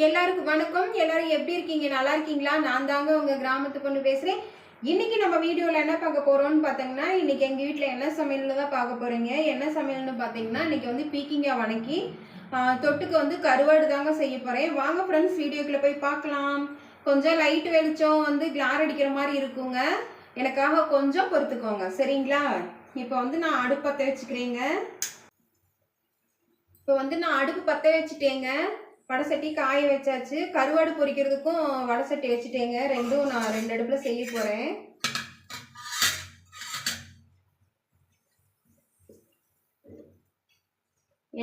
எல்லாருக்கும் வணக்கம். எல்லாரும் எப்படி இருக்கீங்க? நல்லா இருக்கீங்களா? நான் தாங்க உங்க கிராமத்து பொண்ணு பேசுறேன். இன்னைக்கு நம்ம வீடியோல என்ன பார்க்க போறோம்னு பார்த்தீங்கன்னா, இன்னைக்கு எங்க வீட்ல என்ன சமையல்னு தான் பார்க்க போறீங்க. என்ன சமையல்னு பார்த்தீங்கன்னா, இன்னைக்கு வந்து பீக்கிங்காய் வணக்கி தொட்டுக்கு வந்து கருவாடு தாங்க செய்ய போறேன். வாங்க ஃப்ரெண்ட்ஸ், வீடியோக்குள்ள போய் பார்க்கலாம். கொஞ்சம் லைட் வெளிச்சம் வந்து கிளார் அடிக்கிற மாதிரி இருக்குங்க. எனக்காக கொஞ்சம் பொறுத்துக்கோங்க, சரிங்களா? இப்போ வந்து நான் அடுப்பு பற்ற வச்சுக்கிறேங்க. இப்போ வந்து நான் அடுப்பு பற்ற வச்சுட்டேங்க. வடை சட்டி காய வச்சாச்சு. கருவாடு பொரிக்கிறதுக்கும் வடை சட்டி வச்சுட்டேங்க. ரெண்டும் நான் 2 அடுப்புல செய்ய போறேன்.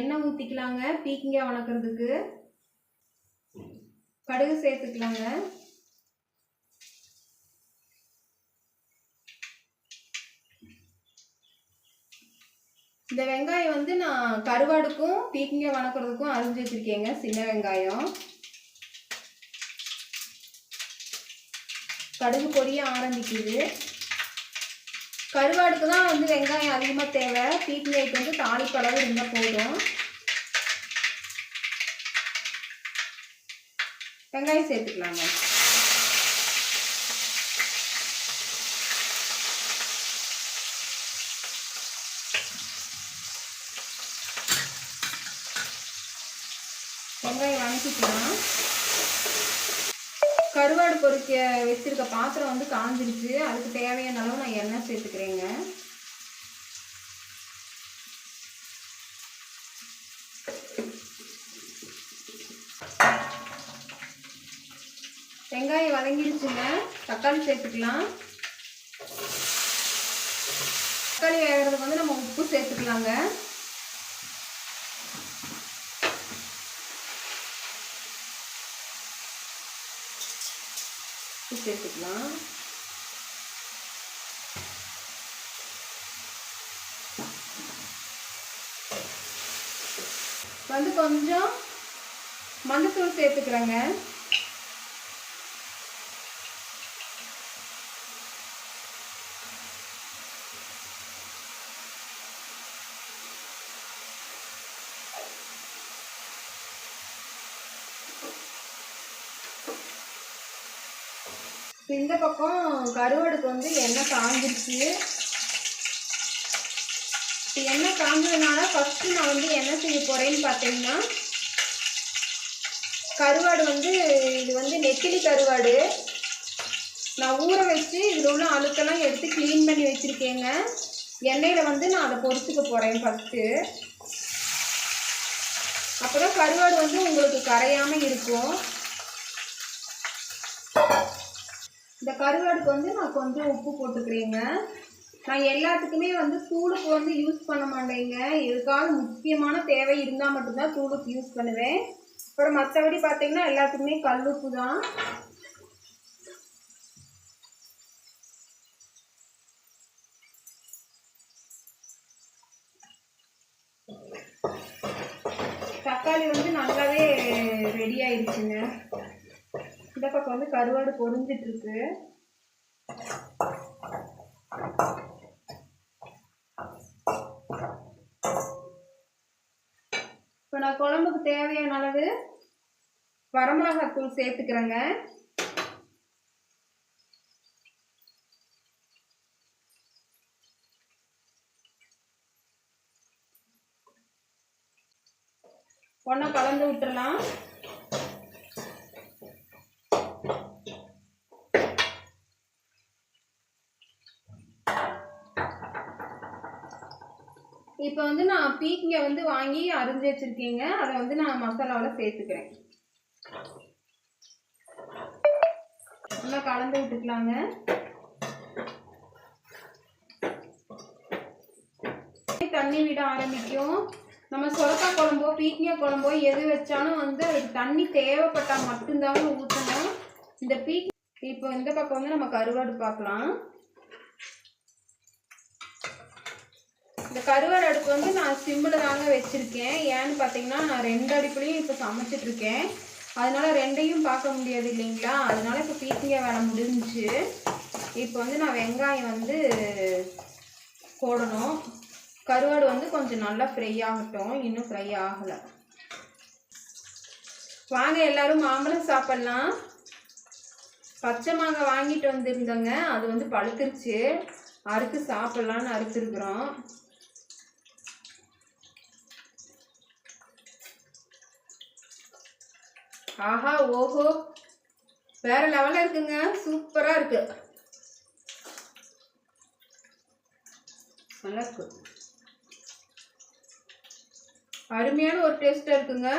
எண்ணெய் ஊற்றிக்கலாங்க. பீக்கிங்காய் வணக்கிறதுக்கு கடுகு சேர்த்துக்கலாங்க. இந்த வெங்காயம் வந்து நான் கருவாடுக்கும் பீக்கிங்காய் வணக்கிறதுக்கும் அரிஞ்சு வச்சிருக்கேங்க. சின்ன வெங்காயம். கடுகு பொரிய ஆரம்பிக்குது. கருவாடுக்கு தான் வந்து வெங்காயம் அதிகமாக தேவை. பீக்கிங்காய்க்கு வந்து தாளிப்பளவு இருந்தால் போதும். வெங்காயம் சேர்த்துக்கலாங்க. வெங்காயம் வணக்கிக்கலாம். கருவாடு பொரிக்க வச்சிருக்க பாத்திரம் வந்து காஞ்சிருச்சு. அதுக்கு தேவையான அளவு நான் எண்ணெய் சேர்த்துக்கிறேங்க. வெங்காயம் வதங்கிடுச்சுங்க. தக்காளி சேர்த்துக்கலாம். தக்காளி வேகிறதுக்கு வந்து நம்ம உப்பு சேர்த்துக்கலாங்க. சேர்த்துக்கலாம். வந்து கொஞ்சம் மஞ்சத்தூள் சேர்த்துக்கிறேங்க. இந்த பக்கம் கருவாடுக்கு வந்து எண்ணெய் காஞ்சிருச்சு. எண்ணெய் காஞ்சதுனால ஃபஸ்ட்டு நான் வந்து என்ன செய்ய போகிறேன்னு பார்த்தீங்கன்னா, கருவாடு வந்து இது வந்து நெத்திலி கருவாடு நான் ஊற வச்சு இதில் உள்ள அழுக்கெல்லாம் எடுத்து க்ளீன் பண்ணி வச்சுருக்கேங்க. எண்ணெயில் வந்து நான் அதை பொரிச்சுக்க போகிறேன் ஃபஸ்ட்டு. அப்போ தான் கருவாடு வந்து உங்களுக்கு கரையாமல் இருக்கும். இந்த கருவாடுக்கு வந்து நான் கொஞ்சம் உப்பு போட்டுக்கிறேங்க. நான் எல்லாத்துக்குமே வந்து தூளுக்கு வந்து யூஸ் பண்ண மாட்டேங்க. எதுக்காக முக்கியமான தேவை இருந்தால் மட்டும்தான் தூளுக்கு யூஸ் பண்ணுவேன். அப்புறம் மற்றபடி பார்த்தீங்கன்னா எல்லாத்துக்குமே கல்லுப்பு தான். தக்காளி வந்து நல்லாவே ரெடி ஆயிடுச்சுங்க. இந்த பக்கம் வந்து கருவாடு பொரிஞ்சிட்டு இருக்கு. இப்போ நான் குழம்புக்கு தேவையான அளவு வரமிளகாத்தூள் சேர்த்துக்கிறேங்க. ஒன்றா கலந்து விட்டுறலாம். இப்போ வந்து நான் பீக்கிங்காய் வந்து வாங்கி அரிஞ்சு வச்சிருக்கேங்க. அதை வந்து நான் மசாலாவில் சேர்த்துக்கிறேன். நல்லா கலந்து விட்டுக்கலாங்க. தண்ணி விட ஆரம்பிக்கும். நம்ம சொரக்காய் குழம்போ பீக்கிங்காய் குழம்போ எது வச்சாலும் வந்து அதுக்கு தண்ணி தேவைப்பட்டால் மட்டும்தாங்க ஊற்றணும். இந்த இப்போ இந்த பக்கம் வந்து நம்ம கருவாடு பார்க்கலாம். இந்த கருவாடு அடுப்பு வந்து நான் சிம்மில் தாங்க வச்சுருக்கேன். ஏன்னு பார்த்தீங்கன்னா நான் 2 அடுப்புலையும் இப்போ சமைச்சிட்ருக்கேன். அதனால 2ஐயும் பார்க்க முடியாது இல்லைங்களா? அதனால இப்போ பீக்கிங்காய் வேலை முடிஞ்சிச்சு. இப்போ வந்து நான் வெங்காயம் வந்து போடணும். கருவாடு வந்து கொஞ்சம் நல்லா ஃப்ரை ஆகட்டும். இன்னும் ஃப்ரை ஆகலை. வாங்க எல்லாரும் மாம்பழம் சாப்பிடலாம். பச்சை மாங்காய் வாங்கிட்டு வந்திருந்தோங்க, அது வந்து பழுத்துருச்சு. அறுத்து சாப்பிடலான்னு அறுத்துருக்குறோம். ஆஹா ஓஹோ, வேற லெவலில் இருக்குங்க, சூப்பராக இருக்கு, நல்லா இருக்கு, அருமையான ஒரு டேஸ்ட்டாக இருக்குங்க.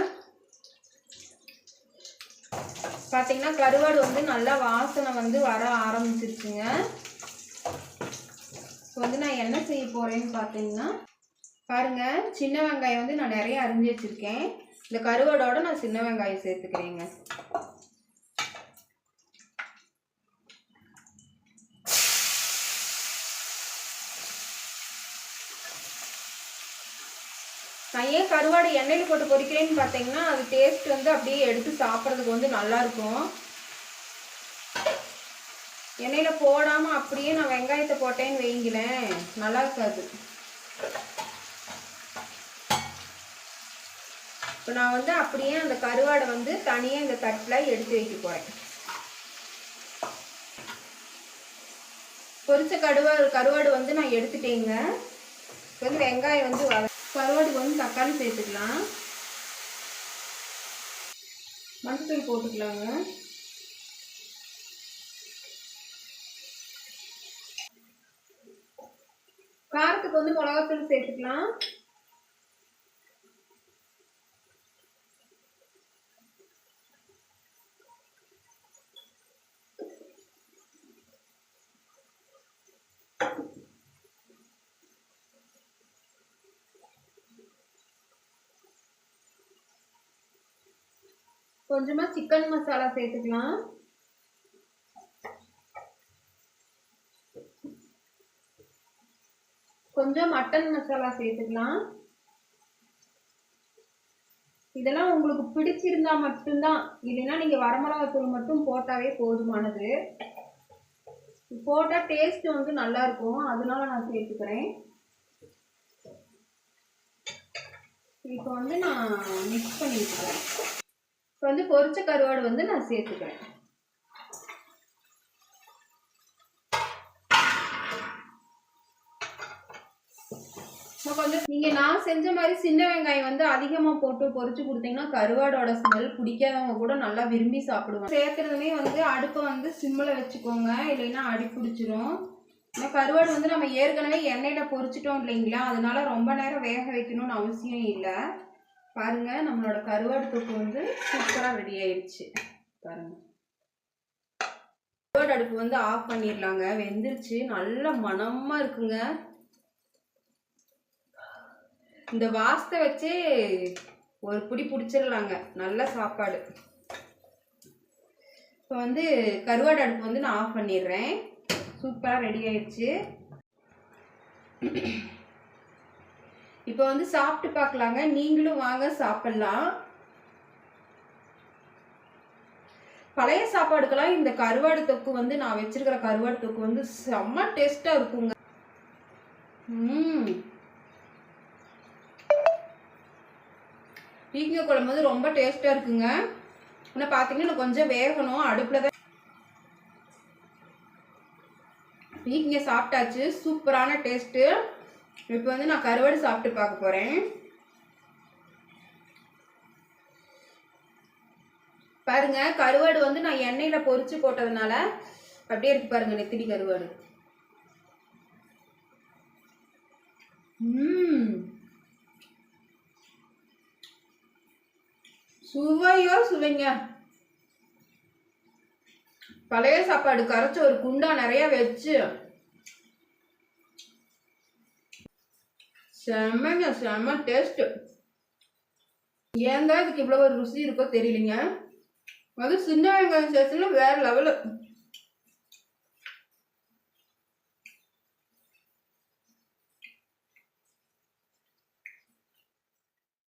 பார்த்தீங்கன்னா கருவாடு வந்து நல்லா வாசனை வந்து வர ஆரம்பிச்சிருச்சுங்க. இப்போ வந்து நான் என்ன செய்ய போகிறேன்னு பார்த்தீங்கன்னா பாருங்கள், சின்ன வெங்காயம் வந்து நான் நிறைய அரிஞ்சு வச்சுருக்கேன். இந்த கருவாடோட நான் சின்ன வெங்காயம் சேர்த்துக்கிறேங்க. நான் ஏன் கருவாடு எண்ணெயில் போட்டு பொரிக்கிறேன்னு பார்த்தீங்கன்னா அது டேஸ்ட் வந்து அப்படியே எடுத்து சாப்பிட்றதுக்கு வந்து நல்லாயிருக்கும். எண்ணெயில் போடாமல் அப்படியே நான் வெங்காயத்தை போட்டேன்னு வைங்களேன், நல்லா இருக்காது. இப்போ நான் வந்து அப்படியே அந்த கருவாடை வந்து தனியாக இந்த தட்டில் எடுத்து வைக்க போகிறேன். பொரிச்ச கருவாடு வந்து நான் எடுத்துட்டேங்க. இப்போ வந்து வெங்காயம் வந்து கருவாடுக்கு வந்து தக்காளி சேர்த்துக்கலாம், மஞ்சள் போட்டுக்கலாங்க. காரத்துக்கு வந்து மிளகாத்தூள் சேர்த்துக்கலாம். கொஞ்சமா சிக்கன் மசாலா சேர்த்துக்கலாம். கொஞ்சம் மட்டன் மசாலா சேர்த்துக்கலாம். இதெல்லாம் உங்களுக்கு பிடிச்சிருந்தா மட்டும்தான், இல்லைன்னா நீங்க வரமிளகாத்தூள் மட்டும் போட்டாவே போதுமானது. போட்டா டேஸ்ட் வந்து நல்லா இருக்கும், அதனால நான் சேர்த்துக்கிறேன். இப்போ வந்து நான் மிக்ஸ் பண்ணி வச்சுக்கிறேன். இப்போ வந்து பொரிச்ச கருவாடு வந்து நான் சேர்த்துக்கிறேன். கொஞ்சம் நீங்கள் நான் செஞ்ச மாதிரி சின்ன வெங்காயம் வந்து அதிகமாக போட்டு பொரிச்சு கொடுத்தீங்கன்னா கருவாடோட ஸ்மெல் பிடிக்காதவங்க கூட நல்லா விரும்பி சாப்பிடுவாங்க. சேர்க்குறதுமே வந்து அடுப்பை வந்து சிம்மில் வச்சுக்கோங்க, இல்லைன்னா அடி பிடிச்சிரும். ஏன்னா கருவாடு வந்து நம்ம ஏற்கனவே எண்ணெயில் பொரிச்சிட்டோம் இல்லைங்களா, அதனால ரொம்ப நேரம் வேக வைக்கணும்னு அவசியம் இல்லை. பாருங்க, நம்மளோட கருவாடு தொக்கு வந்து சூப்பராக ரெடி ஆயிடுச்சு. பாருங்க, கருவாடு அடுப்பு வந்து ஆஃப் பண்ணிடலாங்க. வெந்துருச்சு, நல்ல மணமா இருக்குங்க. இந்த வாசத்தை வச்சு ஒரு பிடி பிடிச்சிடலாங்க, நல்ல சாப்பாடு. இப்போ வந்து கருவாடு அடுப்பு வந்து நான் ஆஃப் பண்ணிடுறேன். சூப்பராக ரெடி ஆயிடுச்சு. இப்போ வந்து சாப்பிட்டு பார்க்கலாங்க, நீங்களும் வாங்க சாப்பிடலாம். பழைய சாப்பாடுக்கெல்லாம் இந்த கருவாடு தொக்கு வந்து நான் வச்சிருக்கிற கருவாடு தொக்கு வந்து செம்ம டேஸ்டா இருக்குங்க. பீக்கங்காய் குழம்பு வந்து ரொம்ப டேஸ்டா இருக்குங்க. ஆனால் பார்த்தீங்கன்னா கொஞ்சம் வேகணும், அடுப்பில் தான். பீக்கங்காய் சாப்பிட்டாச்சு, சூப்பரான டேஸ்ட்டு. இப்போ வந்து நான் கருவாடு சாப்பிட்டு பார்க்க போகிறேன். பாருங்க, கருவாடு வந்து நான் எண்ணெயில் பொரிச்சு போட்டதுனால அப்படியே இருக்கு பாருங்க, நெத்திலி கருவாடு. சுவையோ சுவைங்க. பழைய சாப்பாடு கரைச்ச ஒரு குண்டா நிறைய வச்சு செம்மங்க, செம்ம டேஸ்ட். ஏங்க இதுக்கு இவ்வளவு ஒரு ருசி இருக்கோ தெரியலங்க. அது சின்ன வெங்காயம் சேர்த்துல வேற லெவலு.